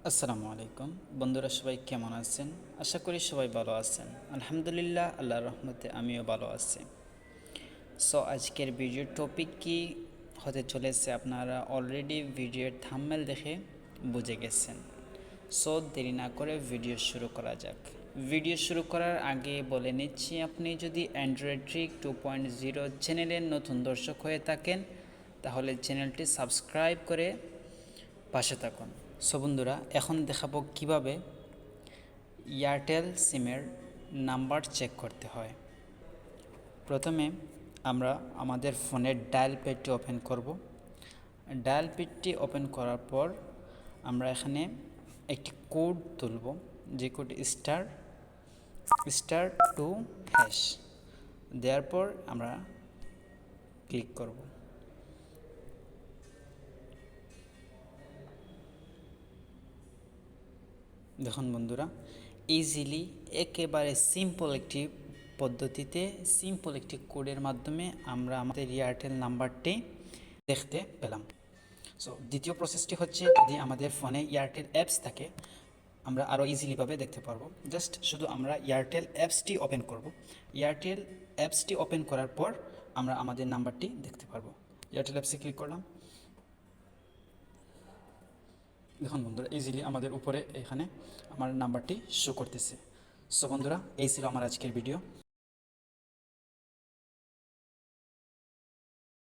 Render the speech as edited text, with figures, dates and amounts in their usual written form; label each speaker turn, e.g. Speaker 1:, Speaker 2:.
Speaker 1: আসসালামু আলাইকুম বন্ধুরা, সবাই কেমন আছেন? আশা করি সবাই ভালো আছেন। আলহামদুলিল্লাহ, আল্লাহর রহমতে আমিও ভালো আছি। সো আজকের ভিডিওর টপিক কি হতে চলেছে আপনারা অলরেডি ভিডিওর থাম্বনেল দেখে বুঝে গেছেন। সো দেরি না করে ভিডিও শুরু করা যাক। ভিডিও শুরু করার আগে বলে নিচ্ছি, আপনি যদি অ্যান্ড্রয়েড ট্রিক 2.0 চ্যানেলের নতুন দর্শক হয়ে থাকেন তাহলে চ্যানেলটি সাবস্ক্রাইব করে পাশে থাকুন। সো বন্ধুরা, এখন দেখাবো কিভাবে এয়ারটেল সিমের নাম্বার চেক করতে হয়। প্রথমে আমরা আমাদের ফোনের ডায়াল প্যাডটি ওপেন করব। ডায়াল প্যাডটি ওপেন করার পর আমরা এখানে একটি কোড তুলব, যে কোড **2# দেওয়ার পর আমরা ক্লিক করব। দেখুন বন্ধুরা, ইজিলি একেবারে সিম্পল একটি পদ্ধতিতে, সিম্পল একটি কোডের মাধ্যমে আমরা আমাদের এয়ারটেল নাম্বারটি দেখতে পেলাম। সো দ্বিতীয় প্রসেসটি হচ্ছে, যদি আমাদের ফোনে এয়ারটেল অ্যাপস থাকে আমরা আরও ইজিলিভাবে দেখতে পারবো। জাস্ট শুধু আমরা এয়ারটেল অ্যাপসটি ওপেন করব। এয়ারটেল অ্যাপসটি ওপেন করার পর আমরা আমাদের নাম্বারটি দেখতে পারবো। এয়ারটেল অ্যাপসে ক্লিক করলাম। দেখুন বন্ধুরা, ইজিলি আমাদের উপরে এখানে আমার নাম্বারটি শো করতেছে। সো বন্ধুরা, এই ছিল আমার আজকের ভিডিও।